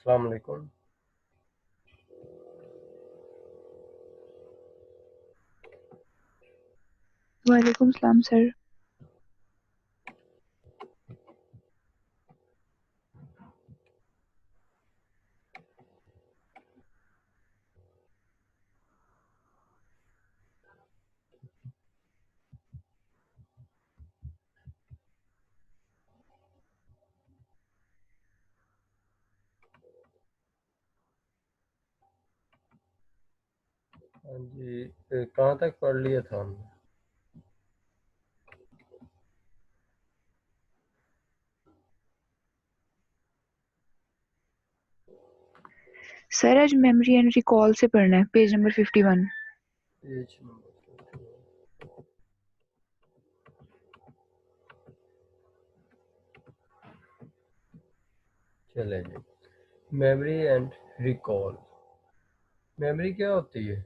अस्सलाम वालेकुम। वालेकुम सलाम सर। हाँ जी, कहाँ तक पढ़ लिया था हमने? सर आज मेमोरी एंड रिकॉल से पढ़ना है, पेज नंबर 51। पेज नंबर चले जी। Memory and recall. मेमोरी क्या होती है?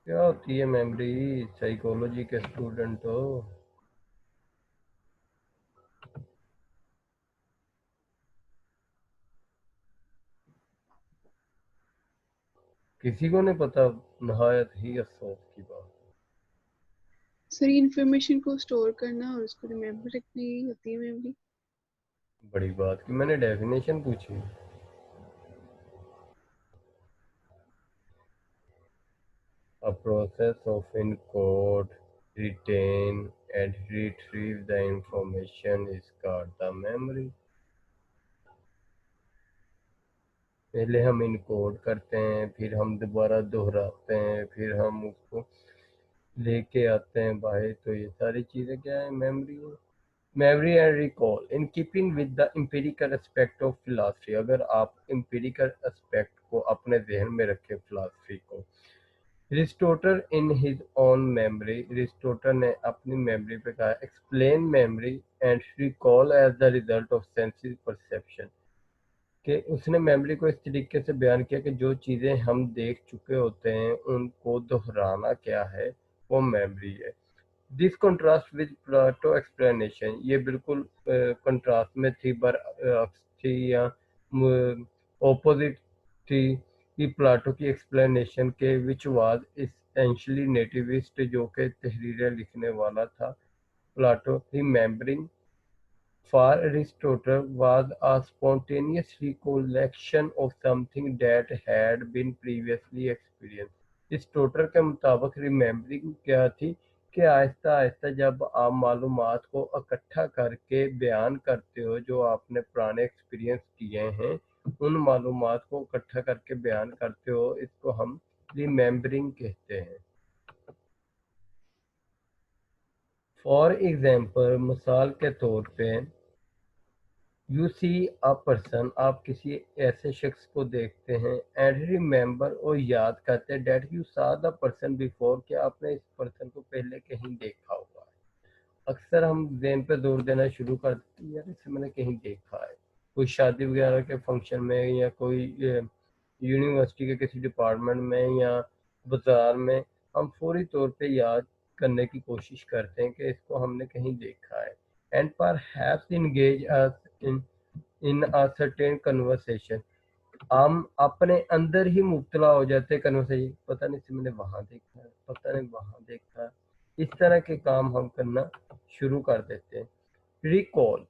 क्या होती है मेमोरी? साइकोलॉजी के स्टूडेंट हो। किसी को नहीं पता, नहायत ही अफसोस की बात। सर इंफॉर्मेशन को स्टोर करना और उसको रिमेम्बर रखना, यही होती है मेमोरी। बड़ी बात की मैंने डेफिनेशन पूछी। A process of encode, retain and retrieve the information is called the memory. पहले हम इनकोड करते हैं, फिर हम दोबारा दोहराते हैं, फिर हम उसको लेके आते हैं बाहर। तो ये सारी चीज़ें क्या है? मेमोरी है। Memory and recall in keeping with the empirical aspect of philosophy. अगर आप एम्पिरिकल एस्पेक्ट को अपने जहन में रखें, फिलॉसफी को, Aristotle in his own memory, Aristotle ने अपनी मेमोरी पे कहा, explain memory and recall as the result of senses perception. कि उसने मेमोरी को इस तरीके से बयान किया कि जो चीज़ें हम देख चुके होते हैं उनको दोहराना क्या है, वो मेमोरी है। This contrast with Plato explanation, ये बिल्कुल कंट्रास्ट में थी, थी या ऑपोजिट थी कि प्लाटो की एक्सप्लेनेशन के, विच वाज एसेंशियली नेटिविस्ट, जो कि तहरीरें लिखने वाला था। Plato remembering for Aristotle was a spontaneous recollection of something that had been previously experienced. Aristotle के मुताबिक रिमेम्बरिंग क्या थी कि आहिस्ता आहिस्ता जब आप मालूमात को इकट्ठा करके बयान करते हो जो आपने पुराने एक्सपीरियंस किए हैं, उन मालूमात को इकट्ठा करके बयान करते हो, इसको हम रिमेम्बरिंग कहते हैं। फॉर एग्जाम्पल, मिसाल के तौर पे, यू सी अ पर्सन, आप किसी ऐसे शख्स को देखते हैं, एंड रिमेंबर, और याद करते हैं, डेट यू सा द पर्सन बिफोर, कि आपने इस पर्सन को पहले कहीं देखा हुआ है। अक्सर हम ज़हन पे जोर देना शुरू कर देते हैं, यार इसे मैंने कहीं देखा है, कोई शादी वगैरह के फंक्शन में, या कोई यूनिवर्सिटी के किसी डिपार्टमेंट में, या बाजार में, हम फौरी तौर पे याद करने की कोशिश करते हैं कि इसको हमने कहीं देखा है। And perhaps engage us in a certain conversation, हम अपने अंदर ही मुब्तला हो जाते हैं कन्वर्सेशन, पता नहीं से मैंने वहां देखा है, पता नहीं वहां देखा है, इस तरह के काम हम करना शुरू कर देते हैं। Recall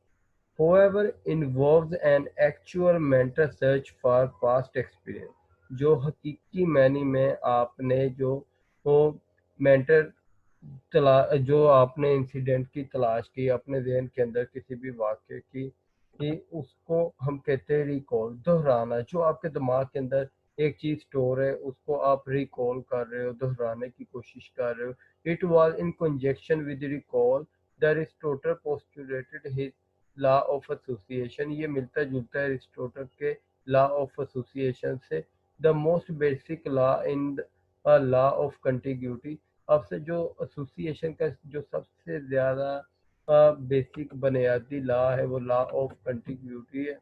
however involves an actual mental search for past experience, जो हकीकी मायने में आपने जो वो मेंटल जो आपने इंसिडेंट की तलाश की अपने जहन के अंदर किसी भी वाक्य की, कि उसको हम कहते हैं रिकॉल, दोहराना। जो आपके दिमाग के अंदर एक चीज स्टोर है, उसको आप रिकॉल कर रहे हो, दोहराने की कोशिश कर रहे हो। It was in conjunction with recall that Aristotle postulated his law of association, ये मिलता जुलता है एरिस्टोटल के लॉ ऑफ एसोसिएशन से। The most basic law in law of contiguity, आपसे जो एसोसिएशन का जो सबसे ज़्यादा बेसिक बुनियादी लॉ है, वो लॉ ऑफ कंटिग्यूटी है।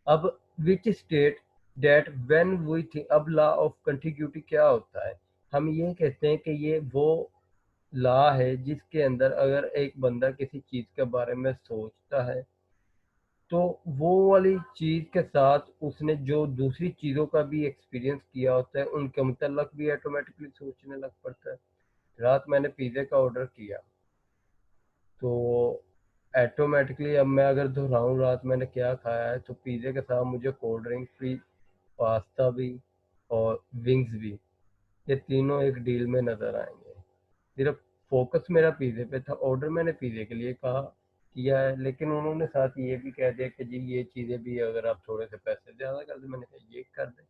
अब which state that when we think, अब लॉ ऑफ कंटिग्यूटी क्या होता है? हम ये कहते हैं कि ये वो लॉ है जिसके अंदर अगर एक बंदा किसी चीज़ के बारे में सोचता है, तो वो वाली चीज़ के साथ उसने जो दूसरी चीज़ों का भी एक्सपीरियंस किया होता है, उनके मुतल्लक भी ऑटोमेटिकली सोचने लग पड़ता है। रात मैंने पिज़्ज़े का ऑर्डर किया, तो ऑटोमेटिकली अब मैं अगर दोहराऊँ रात मैंने क्या खाया है, तो पिज़्ज़े के साथ मुझे कोल्ड ड्रिंक भी, पास्ता भी और विंग्स भी, ये तीनों एक डील में नज़र आएंगे। सिर्फ फोकस मेरा पिज़्ज़े पे था, ऑर्डर मैंने पिज़्ज़े के लिए कहा किया है, लेकिन उन्होंने साथ ये भी कह दिया कि जी ये चीज़ें भी अगर आप थोड़े से पैसे ज़्यादा कर दें, मैंने कहा ये कर दें।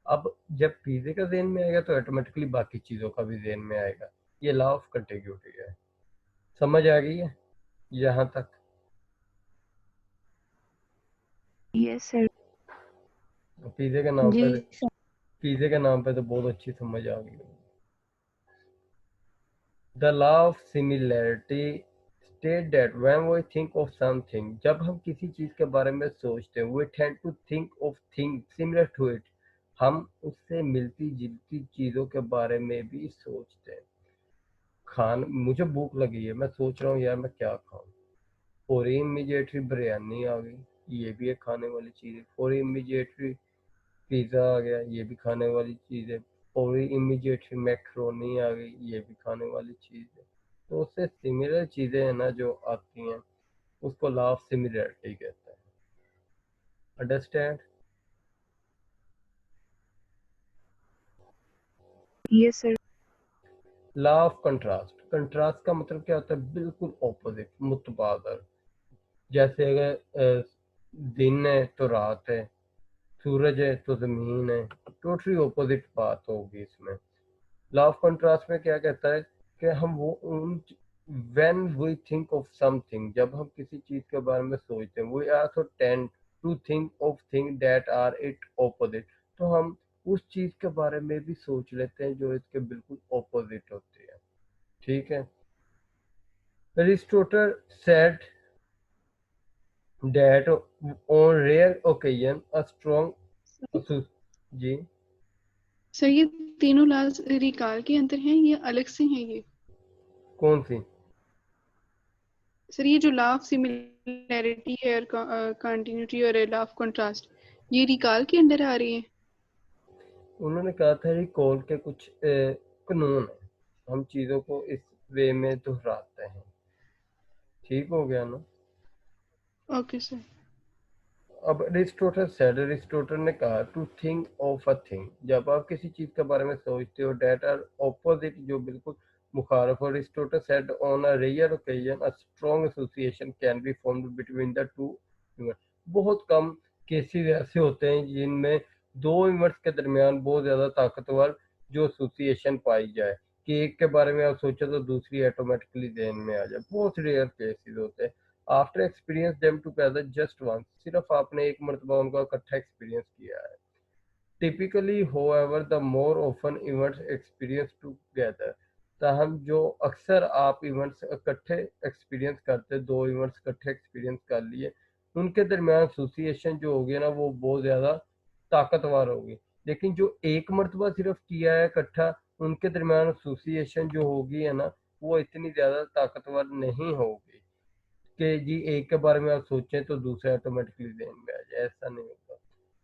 अब जब पिज़्ज़े का ज़हन में आएगा तो ऑटोमेटिकली बाकी चीज़ों का भी ज़हन में आएगा। ये लॉ ऑफ कंटिग्यूटी है। समझ आ गई है यहाँ तक? Yes sir. पिज़्ज़े के नाम जी पे सर। पिज़्ज़े के नाम पे तो बहुत अच्छी समझ आ गई। The law of similarity state that when we think of something, जब हम किसी चीज़ के बारे में सोचते हैं, we tend to think of thing similar to it, हम उससे मिलती जुलती चीज़ों के बारे में भी सोचते हैं। मुझे भूख लगी है, मैं सोच रहा हूँ यार मैं क्या खाऊं, और इमीडिएटली बिरयानी आ गई, ये भी एक खाने वाली चीज़ है। और इमीडिएटली पिज़्ज़ा आ गया, ये भी खाने वाली चीज़ है। और इमीडिएटली मैक्रोनी आ गई, ये भी खाने वाली चीज़ है। तो उससे सिमिलर चीज़ें हैं ना जो आती हैं, उसको लॉ ऑफ सिमिलरिटी कहते हैं। Understand? Yes sir. Law of contrast, contrast का मतलब क्या होता है? बिल्कुल ऑपोजिट, मुतबादल। जैसे अगर दिन है तो रात है, सूरज है तो ज़मीन है, टोटली ऑपोजिट बात होगी इसमें। लॉ ऑफ कंट्रास्ट में क्या कहता है कि हम वो उन when we think of something, जब हम किसी चीज़ के बारे में सोचते हैं, we also tend to think of thing that are it opposite, तो हम उस चीज़ के बारे में भी सोच लेते हैं जो इसके बिल्कुल ऑपोजिट होती है। ठीक है? Aristotle said that on rare occasion a strong जी सर ये तीनों लॉज रिकाल के अंदर हैं या अलग से हैं ये? कौन सी? सर ये जो लॉ ऑफ सिमिलैरिटी है और कंटिन्यूटी और लॉ ऑफ कंट्रास्ट, ये रिकाल के अंदर आ रही है? उन्होंने कहा था रिकॉल के कुछ कानून है, हम चीज़ों को इस वे में दोहराते हैं। ठीक हो गया ना? Okay sir. अब अरिस्टोटल ने कहा to think of a thing, जब आप किसी चीज के बारे में सोचते हो डेट आर ऑपोजिट, जो बिल्कुल मुखारफ। Aristotle said on a rare occasion a strong association can be formed between the two event. बहुत कम केसेस ऐसे होते हैं जिनमें दो इवेंट्स के दरमियान बहुत ज्यादा ताकतवर जो एसोसिएशन पाई जाए कि एक के बारे में आप सोचो तो दूसरी ऑटोमेटिकली ध्यान में आ जाए। बहुत रेयर केसेस होते हैं। After experience them together just once, सिर्फ आपने एक मरतबा उनका इकट्ठा एक्सपीरियंस किया है। Typically however the more often events experience together, ताहम जो अक्सर आप इवेंट्स इकट्ठे एक्सपीरियंस करते, दो इवेंट्स इकट्ठे एक्सपीरियंस कर लिए, उनके दरमियान एसोसिएशन जो होगी ना वो बहुत ज़्यादा ताकतवर होगी। लेकिन जो एक मरतबा सिर्फ किया है इकट्ठा, उनके दरमियान एसोसिएशन जो होगी है ना वो इतनी ज़्यादा ताकतवर नहीं होगी कि जी एक के बारे में आप सोचें तो दूसरा ऑटोमेटिकली ध्यान में आ जाए, ऐसा नहीं होता।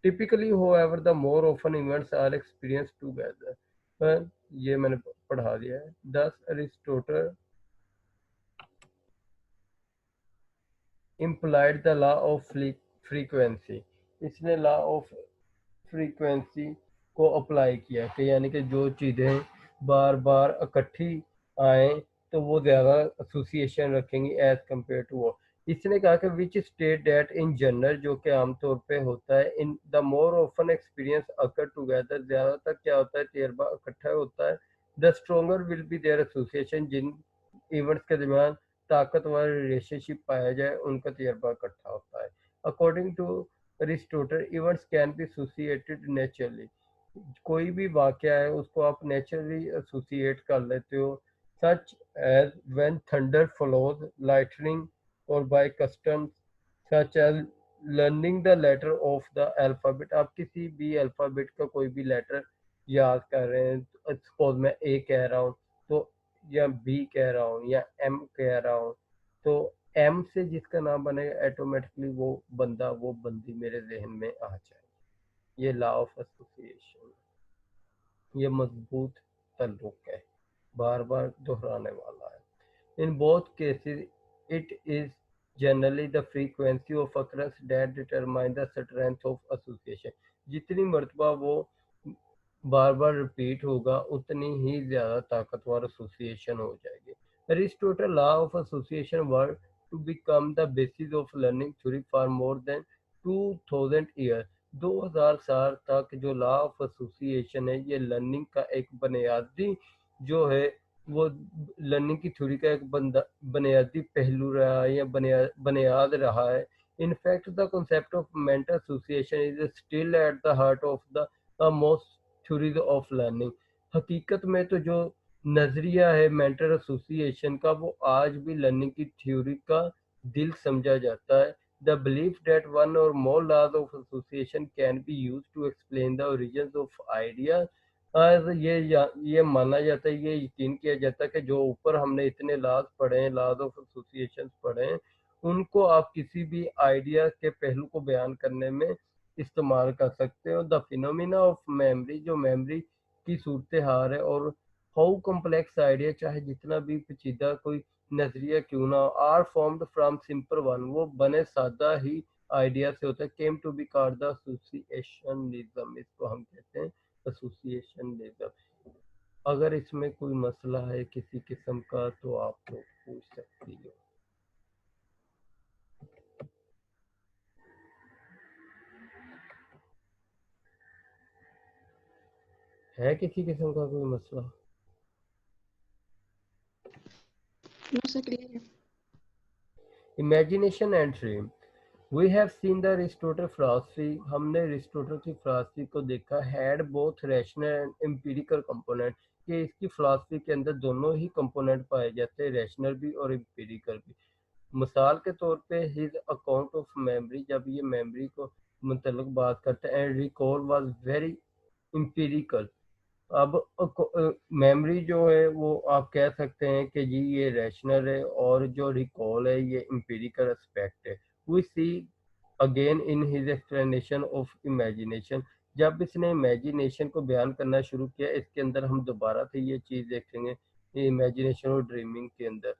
Typically however the more often events are experience together, पर ये मैंने पढ़ा दिया है। 10 Aristotle implied the law of frequency, इसने लॉ ऑफ फ्रीक्वेंसी को अप्लाई किया कि यानी कि जो चीज़ें बार बार इकट्ठी आए तो वो ज़्यादा एसोसिएशन रखेंगी एज कम्पेयर टू वो। इसने कहा कि which state that in general, जो कि आमतौर पे होता है, in the more often experience occur together, ज़्यादातर क्या होता है तजर्बा इकट्ठा होता है। The stronger will be their association, जिन इवेंट्स के दरमियान ताकतवर रिलेशनशिप पाया जाए उनका तजर्बा इकट्ठा होता है। According to Aristotle events can be associated naturally, कोई भी वाकया है उसको आप नेचुरली एसोसिएट कर लेते हो, such as when thunder flows lightning, और by customs such as learning the letter of the alphabet. आप किसी भी अल्फाबेट का कोई भी लेटर याद कर रहे हैं, सपोज मैं ए कह रहा हूँ तो, या बी कह रहा हूँ या एम कह रहा हूँ, तो एम से जिसका नाम बनेगा ऑटोमेटिकली वो बंदा वो बंदी मेरे जहन में आ जाए। ये लॉ ऑफ एसोसिएशन, ये मजबूत ताल्लुक है, बार बार दोहराने वाला है। In both cases it is generally the frequency of occurrence that determine the strength of association, जितनी मरतबा वो बार बार रिपीट होगा उतनी ही ज्यादा ताकतवर एसोसिएशन हो जाएगी। Aristotle law of association were to become the basis of learning theory for more than 2000 year. 2000 साल तक जो लॉ ऑफ एसोसिएशन है ये लर्निंग का एक बुनियादी जो है वो लर्निंग की थ्योरी का एक बुनियादी पहलू रहा है या बुनियाद रहा है। In fact, the concept of mental association is still at the heart of the most theories of learning. हकीकत में तो जो नजरिया है मेंटल एसोसिएशन का वो आज भी लर्निंग की थ्योरी का दिल समझा जाता है। The belief that one or more laws of association can be used to explain the origins of idea. आज ये माना जाता है, ये यकीन किया जाता है कि जो ऊपर हमने इतने लॉज पढ़े हैं, लॉज ऑफ एसोसिएशन पढ़े हैं, उनको आप किसी भी आइडिया के पहलू को बयान करने में इस्तेमाल कर सकते हो। द फिनोमिना ऑफ मेमोरी, जो मेमोरी की सूरत हाल है, और हाउ कॉम्प्लेक्स आइडिया, चाहे जितना भी पेचीदा कोई नजरिया क्यों ना हो, are formed from simple one, वो बने सादा ही आइडिया से होता है। Came to be called the associationism, इसको हम कहते हैं एसोसिएशनिज्म। अगर इसमें कोई मसला है किसी किस्म का तो आप लोग पूछ सकती हो। है किसी किस्म का कोई मसला? नो सर, क्लियर है। Imagination and dream, we have seen the Aristotle philosophy, हमने अरिस्टोटल की फिलॉसफी को देखा, had both rational and empirical component, कि इसकी फिलॉसफी के अंदर दोनों ही कंपोनेंट पाए जाते हैं, रैशनल भी और एम्पिरिकल भी। मिसाल के तौर पे हिज अकाउंट ऑफ मेमोरी, जब ये मेमोरी को मुतल्लिक बात करते हैं, and recall was very empirical. अब मेमोरी जो है वो आप कह सकते हैं कि जी ये रैशनल है, और जो रिकॉल है ये एम्पिरिकल एस्पेक्ट है। We see again in his explanation of imagination, जब इसने इमेजिनेशन को बयान करना शुरू किया, इसके अंदर हम दोबारा से ये चीज़ देखेंगे इमेजिनेशन और ड्रीमिंग के अंदर।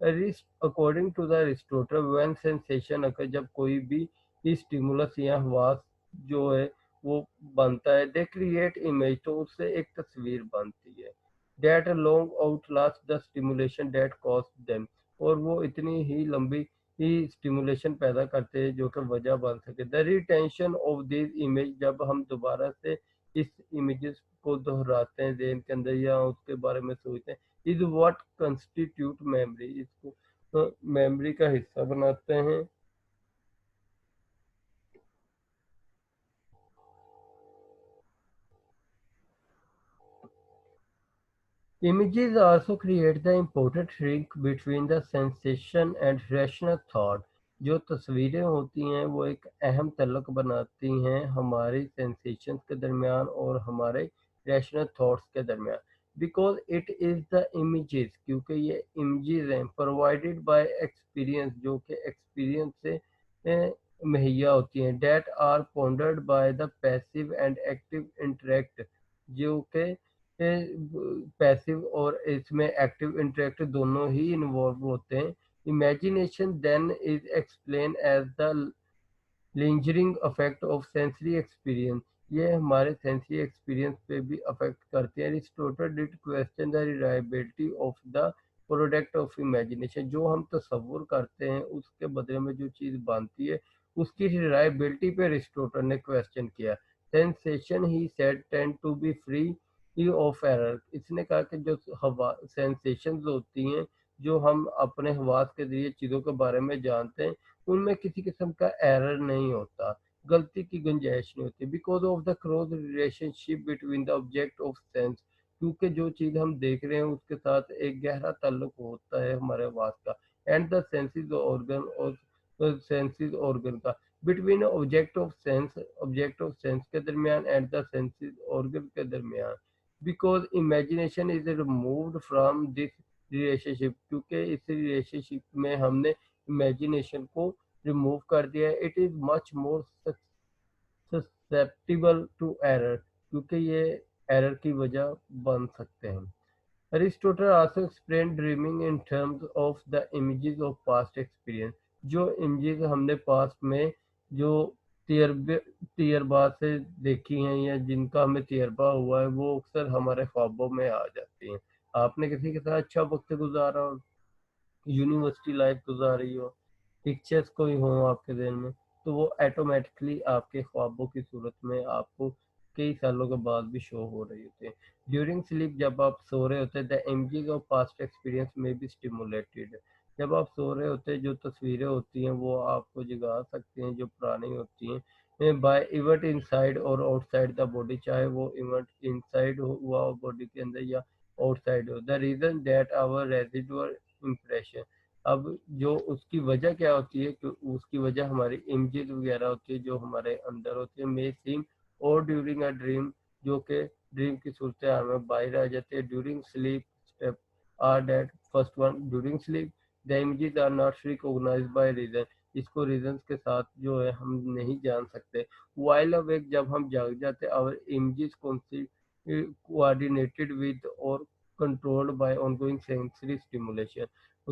According to the Aristotle when sensation occur, जब कोई भी स्टिमुलस या हवास जो है वो बनता है, दे क्रिएट इमेज, तो उससे एक तस्वीर बनती है, that long Outlast the stimulation that cause them, और वो इतनी ही लंबी ही स्टिमुलेशन पैदा करते हैं जो कि वजह बन सके। The retention of this image, जब हम दोबारा से इस इमेजेस को दोहराते हैं ज़हन के अंदर या उसके बारे में सोचते हैं, इज व्हाट कंस्टिट्यूट मेमोरी, इसको मेमोरी का हिस्सा बनाते हैं। Images also create the important link between the sensation and rational thought। जो तस्वीरें होती हैं वो एक अहम तल्लुक बनाती हैं हमारी सेंसेशंस के दरमियान और हमारे रैशनल थॉट्स के दरमियान। Because it is the images, क्योंकि ये इमेजेस हैं प्रोवाइडेड बाय एक्सपीरियंस, जो कि एक्सपीरियंस से मुहैया होती हैं, that are pondered by the passive and active intellect, जो कि पैसिव और इसमें एक्टिव इंटरेक्ट दोनों ही इन्वॉल्व होते हैं। Imagination then is explain as the lingering effect of sensory experience, ये हमारे सेंसरी एक्सपीरियंस पे भी अफेक्ट करते हैं। Aristotle did question the reliability of the product of imagination, जो हम तसव्वुर करते हैं उसके बदले में जो चीज़ बनती है उसकी रिलायबिलिटी पे अरिस्टोटल ने क्वेश्चन किया। Sensation he said tend to be free of error, इसने कहा कि जो हवा सेंसेशंस होती हैं जो हम अपने हवास के जरिए चीज़ों के बारे में जानते हैं, उनमें किसी किस्म का एरर नहीं होता, गलती की गुंजाइश नहीं होती। Because of the close relationship between the object of sense, क्योंकि जो चीज़ हम देख रहे हैं उसके साथ एक गहरा ताल्लुक होता है हमारे वास का, एंड द सेंसेस ऑर्गन और सेंसेस ऑर्गन का, बिटवीन ऑब्जेक्ट ऑफ सेंस के दरमियान एंड द सेंसेस ऑर्गन के दरमियान। Because imagination is removed from this relationship, क्योंकि इस रिलेशनशिप में हमने इमेजिनेशन को रिमूव कर दिया है। It is much more susceptible to error, क्योंकि ये एरर की वजह बन सकते हैं। Aristotle also explain dreaming in terms of the images of past experience, जो इमेजेस हमने पास्ट में जो तजर्बा से देखी हैं या जिनका हमें तजर्बा हुआ है वो अक्सर हमारे ख्वाबों में आ जाती हैं। आपने किसी के साथ अच्छा वक्त गुजारा हो, यूनिवर्सिटी लाइफ गुजारी हो, पिक्चर्स कोई हो आपके ज़हन में, तो वो ऑटोमेटिकली आपके ख्वाबों की सूरत में आपको कई सालों के बाद भी शो हो रही होती है। ड्यूरिंग स्लीप, जब आप सो रहे होते हैं, the images of past experience में बी स्टिमुलेटेड, जब आप सो रहे होते हैं जो तस्वीरें होती हैं वो आपको जगा सकती हैं जो पुरानी होती हैं बाय इवेंट इनसाइड और आउटसाइड द बॉडी, चाहे वो इवेंट इनसाइड हुआ बॉडी के अंदर या आउटसाइड हो। The reason that our residual impression, अब जो उसकी वजह क्या होती है कि उसकी वजह हमारी इमेजेस वगैरह होती है जो हमारे अंदर होती है, मे सीम और ड्यूरिंग अ ड्रीम, जो कि ड्रीम की सूरत हाल में बाहर आ जाते हैं। During sleep step are that, first one during sleep the images are not recognized by reason, इसको रीजन के साथ जो है हम नहीं जान सकते। वाइल अवेक, जब हम जाग जाते हैं, आवर इमेजेस कोऑर्डिनेटेड विद और controlled by ongoing sensory stimulation,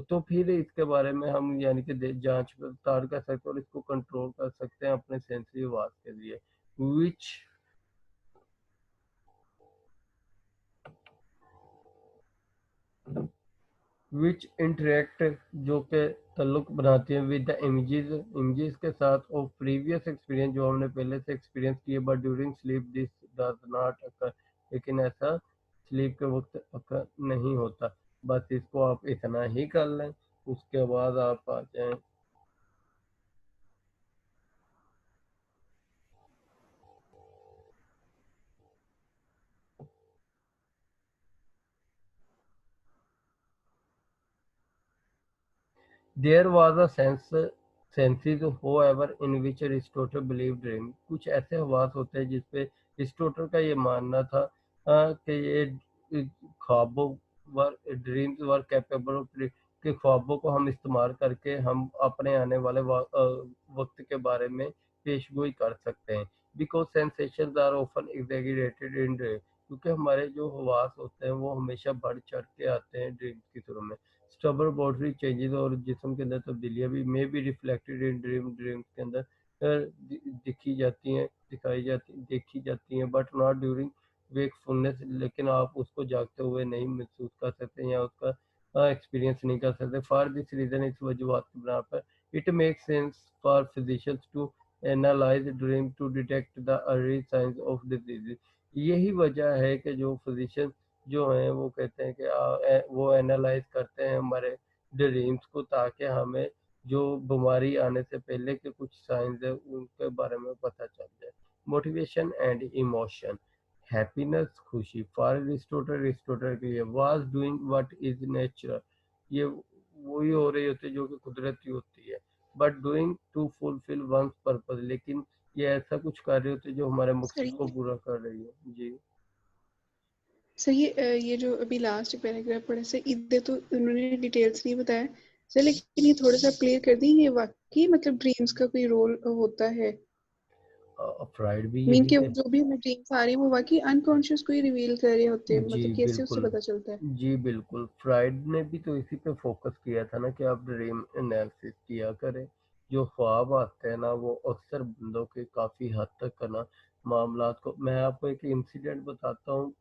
तो फिर इसके बारे में हम यानी कि जांच पड़ताल कर सकते हैं और इसको कंट्रोल कर सकते हैं अपने सेंसरी आवाज के लिए, विच इंटरेक्ट, जो के तल्लुक बनाते हैं विद द इमेजेस के साथ ऑफ प्रीवियस एक्सपीरियंस, जो हमने पहले से एक्सपीरियंस किए, but during sleep this does not occur, लेकिन ऐसा स्लीप के वक्त अकर नहीं होता। बस इसको आप इतना ही कर लें, उसके बाद आप आ जाएं। There was a senses however in which Aristotle believed dream, कुछ ऐसे हवास होते हैं जिसपे अरिस्टोटल का ये मानना था कि ये ख्वाबों वर ड्रीम्स वर कैपेबल ऑफ, कि ख्वाबों को हम इस्तेमाल करके हम अपने आने वाले वक्त के बारे में पेशगोई कर सकते हैं। Because sensations are often exaggerated in dream, क्योंकि हमारे जो हवास होते हैं वो हमेशा बढ़ चढ़ के आते हैं ड्रीम्स की शुरू में। स्टबर बॉडी चेंजेस और जिस्म के अंदर तब्दीलियाँ भी may be reflected in dreams के अंदर दिखाई देखी जाती हैं बट नॉट ड्यूरिंग वेकफुलनेस, लेकिन आप उसको जागते हुए नहीं महसूस कर सकते या उसका एक्सपीरियंस नहीं कर सकते। फॉर दिस रीज़न, इस वजूहत की बिना पर it makes sense for physicians to analyse dream to detect the early signs of disease. यही वजह है कि जो फिजिशियन जो हैं वो कहते हैं कि वो एनालाइज करते हैं हमारे ड्रीम्स को, ताकि हमें जो बीमारी आने से पहले के कुछ साइंस है उनके बारे में पता चल जाए। मोटिवेशन एंड इमोशन, हैप्पीनेस खुशी, फॉर अरिस्टोटल के लिए was doing what is natural, ये वही हो रही होती है जो कि कुदरती होती है, but doing to fulfil one's purpose, लेकिन ये ऐसा कुछ कर रही होती है जो हमारे मकसद को सही पूरा कर रही है। जी सही ये जो अभी लास्ट पैराग्राफ पढ़ा सर, इधर तो उन्होंने डिटेल्स नहीं बताया सर, लेकिन ये थोड़ा सा क्लियर कर दी, ये वाकई मतलब ड्रीम्स का कोई रोल होता है? फ्राइड भी मीन यही कि के जो भी हमें ड्रीम्स आ रही है वो वाकई अनकॉन्शियस को ही रिवील कर रहे होते हैं, जी मतलब कैसे उससे बिल्कुल, पता चलता है? जी बिल्कुल, फ्राइड ने भी तो इसी पे फोकस किया था ना कि आप ड्रीम एनालिसिस किया करें। जो ख्वाब आते हैं ना वो अक्सर बंदों के काफ़ी हद तक का ना मामलात को, मैं आपको एक इंसिडेंट बताता हूँ।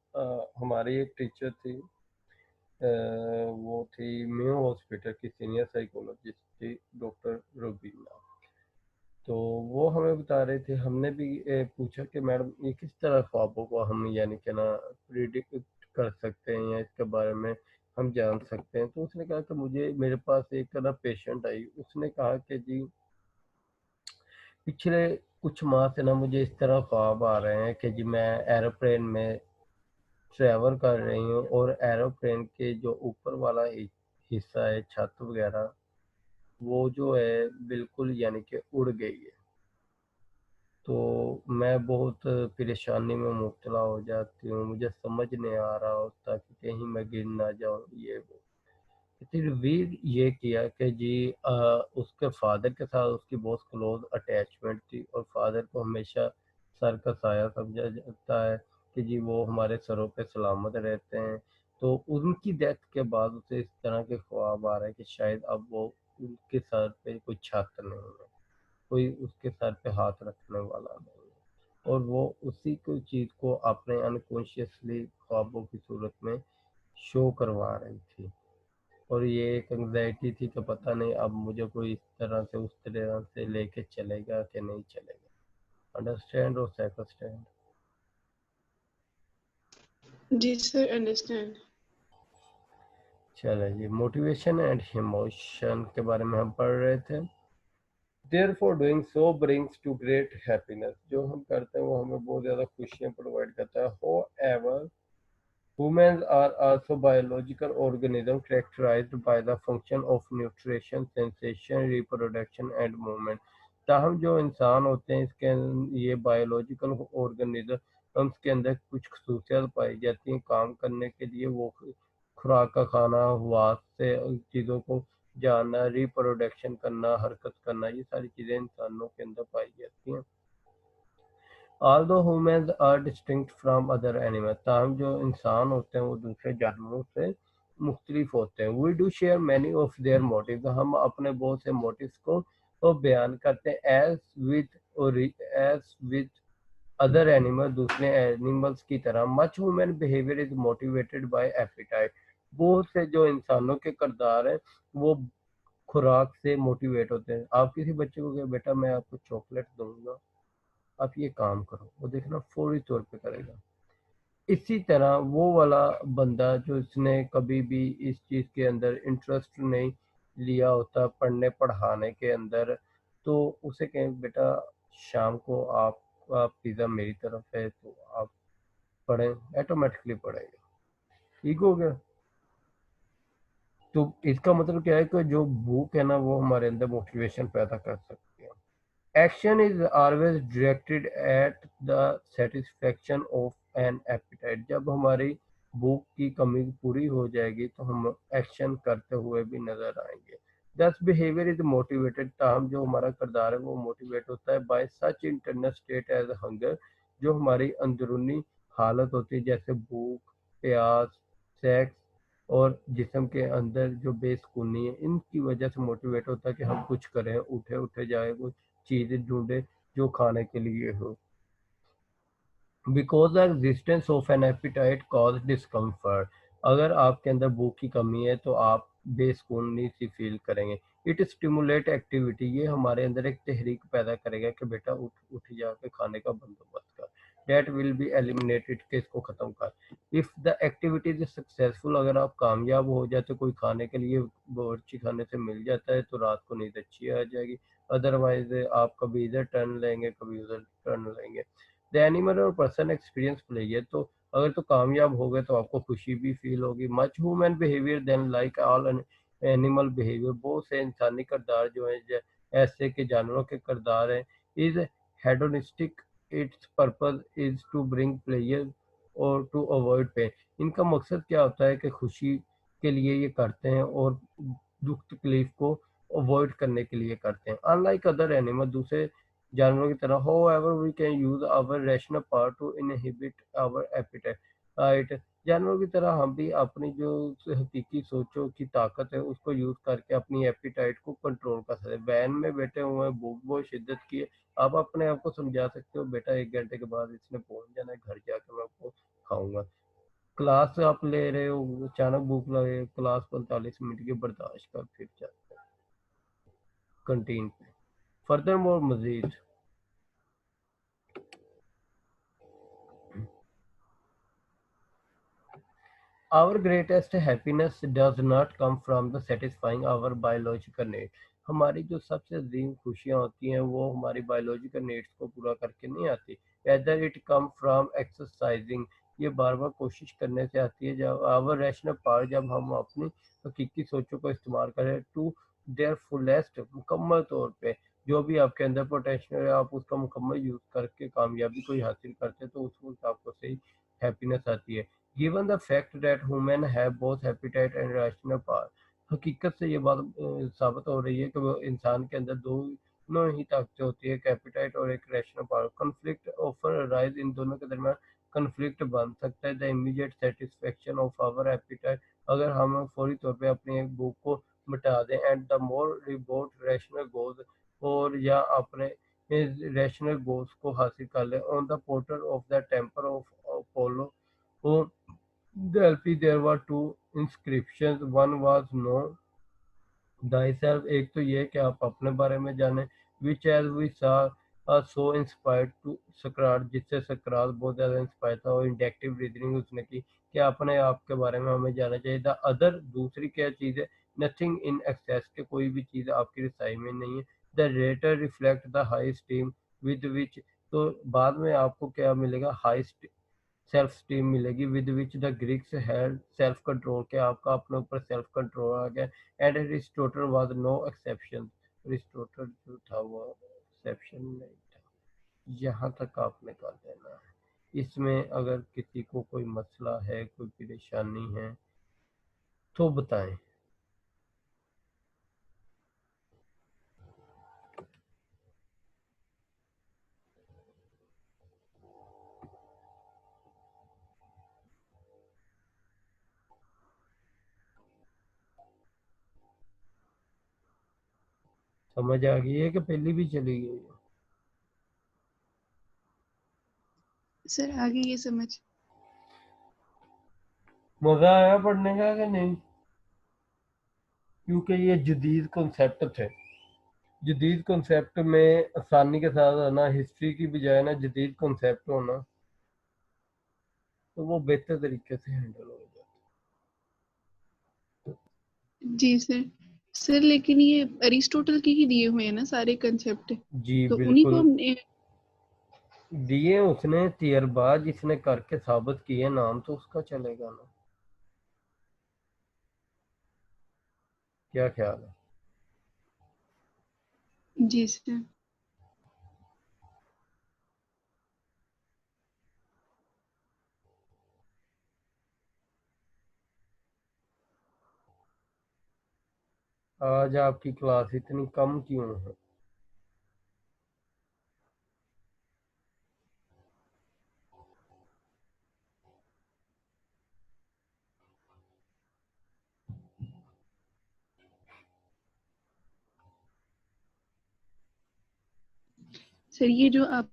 हमारी एक टीचर थी, वो थी मेयो हॉस्पिटल की सीनियर साइकोलॉजिस्ट थी, डॉक्टर रुबीना। तो वो हमें बता रहे थे, हमने भी पूछा कि मैडम ये किस तरह ख्वाबों को हम यानी कि ना प्रिडिक्ट कर सकते हैं या इसके बारे में हम जान सकते हैं। तो उसने कहा कि मुझे मेरे पास एक ना पेशेंट आई, उसने कहा कि जी पिछले कुछ माह से ना मुझे इस तरह ख्वाब आ रहे हैं कि जी मैं एरोप्लेन में ट्रैवल कर रही हूँ और एरोप्लेन के जो ऊपर वाला हिस्सा है, छत वगैरह, वो जो है बिल्कुल यानी कि उड़ गई है। तो मैं बहुत परेशानी में मुब्तला हो जाती हूँ, मुझे समझ नहीं आ रहा होता कि कहीं मैं गिर ना जाऊँ, ये वो। फिर भी ये किया कि जी उसके फादर के साथ उसकी बहुत क्लोज अटैचमेंट थी और फादर को हमेशा सर का साया समझा जाता है कि जी वो हमारे सरों पे सलामत रहते हैं। तो उनकी डेथ के बाद उसे इस तरह के ख्वाब आ रहे हैं कि शायद अब वो उनके सर पे कोई छत नहीं है, कोई उसके सर पे हाथ रखने वाला नहीं है, और वो उसी को चीज़ को अपने अनकॉन्शियसली ख्वाबों की सूरत में शो करवा रही थी। और ये एक एंग्जाइटी थी कि पता नहीं अब मुझे कोई इस तरह से उस तरह से लेके चलेगा कि नहीं चलेगा। अंडरस्टैंड और सेकंड। जी सर, अंडरस्टैंड। चले जी, मोटिवेशन एंड इमोशन के बारे में हम पढ़ रहे थे। Therefore doing so brings to great happiness, जो हम करते हैं वो हमें बहुत ज़्यादा खुशियाँ प्रोवाइड करता है। However, humans are also biological organisms characterized by the function of nutrition, sensation, reproduction and movement. ताहम जो इंसान होते हैं इसके ये बायोलॉजिकल ऑर्गेनिज्म के अंदर कुछ खसूसियात पाई जाती हैं काम करने के लिए। वो खुराक का खाना, वास से चीज़ों को जानना, रिप्रोडक्शन करना, हरकत करना, ये सारी चीज़ें इंसानों के अंदर पाई जाती हैं। Although humans are distinct from other animals, ताहम जो इंसान होते हैं वो दूसरे जानवरों से मुख्तलिफ होते हैं। We do share many of their motives, हम अपने बहुत से मोटिव्स को तो बयान करते हैं as with other animals, दूसरे एनिमल्स की तरह। Much human behavior is motivated by appetite, बहुत से जो इंसानों के किरदार हैं वो खुराक से मोटिवेट होते हैं। आप किसी बच्चे को कहें बेटा मैं आपको चॉकलेट दूंगा, आप ये काम करो, वो देखना फौरी तौर पे करेगा। इसी तरह वो वाला बंदा जो इसने कभी भी इस चीज़ के अंदर इंटरेस्ट नहीं लिया होता पढ़ने पढ़ाने के अंदर, तो उसे कहें बेटा शाम को आपका पिज़्ज़ा मेरी तरफ है तो आप पढ़ें, ऑटोमेटिकली पढ़ेगा। ठीक हो गया। तो इसका मतलब क्या है कि जो भूख है ना वो हमारे अंदर मोटिवेशन पैदा कर सकती है। Action is always directed at the satisfaction of an appetite, जब हमारी भूख की कमी पूरी हो जाएगी तो हम एक्शन करते हुए भी नजर आएंगे। Thus behavior is motivated, ताहम जो हमारा किरदार है वो मोटिवेट होता है by such internal state as hunger, जो हमारी अंदरूनी हालत होती है जैसे भूख, प्यास, सेक्स और जिस्म के अंदर जो बेसुकूनी है, इनकी वजह से मोटिवेट होता है कि हम कुछ करें, उठे उठे जाए, कुछ चीज़ें ढूंढे जो खाने के लिए हो। Because the existence of an appetite cause discomfort. अगर आपके अंदर भूख की कमी है तो आप बेसुकूनी सी फील करेंगे। इट स्टिमुलेट एक्टिविटी, ये हमारे अंदर एक तहरीक पैदा करेगा कि बेटा उठ उठ जाके खाने का बंदोबस्त कर। डेट विल बी एलिमिनेटेड, के इसको ख़त्म कर। If the activity is successful, अगर आप कामयाब हो जाते, कोई खाने के लिए बावर्ची खाने से मिल जाता है तो रात को नींद अच्छी आ जाएगी। अदरवाइज आप कभी इधर टर्न लेंगे, कभी उधर टर्न लेंगे। द एनिमल और पर्सन एक्सपीरियंस प्लेयर, तो अगर तो कामयाब हो गए तो आपको खुशी भी फील होगी। Much human behaviour then like all animal behaviour, बहुत से इंसानी किरदार जो हैं ऐसे के जानवरों के किरदार हैं, is hedonistic. Its purpose is to bring pleasure और टू अवॉइड पेन। इनका मकसद क्या होता है कि खुशी के लिए ये करते हैं और दुख तकलीफ को अवॉइड करने के लिए करते हैं। अनलाइक अदर एनिमल, दूसरे जानवरों की तरह, however we can use our rational power to inhibit our appetite। जानवरों की तरह हम भी अपनी जो हकीकी सोचों की ताकत है उसको यूज करके अपनी एपिटाइट को कंट्रोल कर सकते हैं। वैन में बैठे हुए हैं, भूख बहुत शिद्दत की है, आप अपने आप को समझा सकते हो बेटा 1 घंटे के बाद इसने पहुंच जाना है, घर जाके मैं आपको खाऊंगा। क्लास आप ले रहे हो, अचानक भूख लगे, क्लास 45 मिनट की बर्दाश्त कर, फिर जाते हैं कंटीन पे। फर्दर मोर मजीद, our greatest happiness does not come from the satisfying our biological need। हमारी जो सबसे अजीम खुशियाँ होती हैं वो हमारी बायोलॉजिकल नीड्स को पूरा करके नहीं आती। whether it come from exercising, ये बार बार कोशिश करने से आती है। जब our rational power, जब हम अपनी हकीकी सोचों को इस्तेमाल करें टू देयर फुलेस्ट, मुकम्मल तौर पे जो भी आपके अंदर पोटेंशियल है आप उसका मुकम्मल यूज़ करके कामयाबी कोई हासिल करते हैं तो उस वक्त आपको सही हैप्पीनेस आती है। Given the fact that women have both appetite and rational power, हकीकत से ये बात साबित हो रही है कि वो इंसान के अंदर दोनों ही ताकतें होती है, एक एपिटाइट और एक rational power. Conflict offer arise, इन दोनों के दरमियान कन्फ्लिक्ट बन सकता है। The immediate satisfaction of our appetite, अगर हम फौरी तौर पे अपनी एक भूख को मिटा दें, and the more remote rational goals, और या अपने रैशनल गोल्स को हासिल कर लें। On the portal of the temple of Apollo Delphi, there were two inscriptions. One was know thyself, एक तो ये कि आप अपने बारे में जाने, which as we saw so inspired to सकरात, जिससे सकरात बहुत ज़्यादा इंस्पायर था और इंडक्टिव रीजनिंग उसने की कि अपने आप के बारे में हमें जानना चाहिए। द अदर, दूसरी क्या चीज़ है, नथिंग इन एक्सेस, के कोई भी चीज़ आपकी रसाई में नहीं है। The latter reflect the high esteem with which, तो बाद में आपको क्या मिलेगा, हाई सेल्फ स्टीम मिलेगी। With which the Greeks had self control, के आपका अपने ऊपर सेल्फ कंट्रोल आ गया। And Aristotle was no exception, अरिस्टोटल जो था वो एक्सेप्शन नहीं था। यहाँ तक आपने कर देना है। इसमें अगर किसी को कोई मसला है, कोई परेशानी है तो बताएं। समझ आ गई है कि पहली भी चली गई है? सर आगे ये समझ। मजा आया पढ़ने का कि नहीं? क्योंकि ये जदीद कॉन्सेप्ट थे। जदीद कॉन्सेप्ट में आसानी के साथ आना, हिस्ट्री की बजाय ना जदीद कॉन्सेप्ट होना, तो वो बेहतर तरीके से हैंडल हो जाता जी सर। सर लेकिन ये अरिस्टोटल के ही दिए हुए हैं ना सारे कंसेप्ट, है। जी तो उन्हीं को बिल्कुल हमने। दिए उसने, तजर्बा जिसने करके साबित किए, नाम तो उसका चलेगा ना। क्या ख्याल है? जी सर। आज आपकी क्लास इतनी कम क्यों है? सर ये जो आप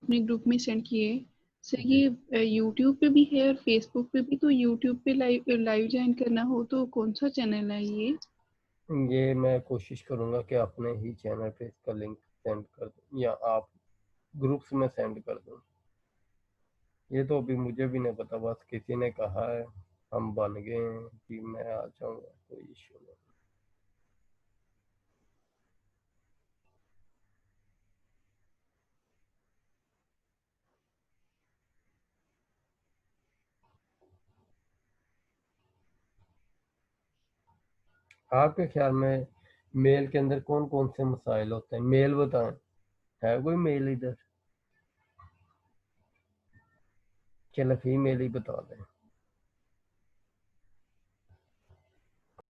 अपने ग्रुप में सेंड किए, सर जी ये यूट्यूब पे भी है और फेसबुक पे भी, तो यूट्यूब पे लाइव लाइव ज्वाइन करना हो तो कौन सा चैनल है ये मैं कोशिश करूँगा कि अपने ही चैनल पे इसका लिंक सेंड कर दूँ या आप ग्रुप्स में सेंड कर दूँ। ये तो अभी मुझे भी नहीं पता, बस किसी ने कहा है, हम बन गए हैं कि मैं आ जाऊँगा, कोई इशू नहीं। आपके ख्याल में मेल के अंदर कौन कौन से मसाइल होते हैं? मेल बताएं, है कोई मेल इधर? चलो फीमेल ही बता दें।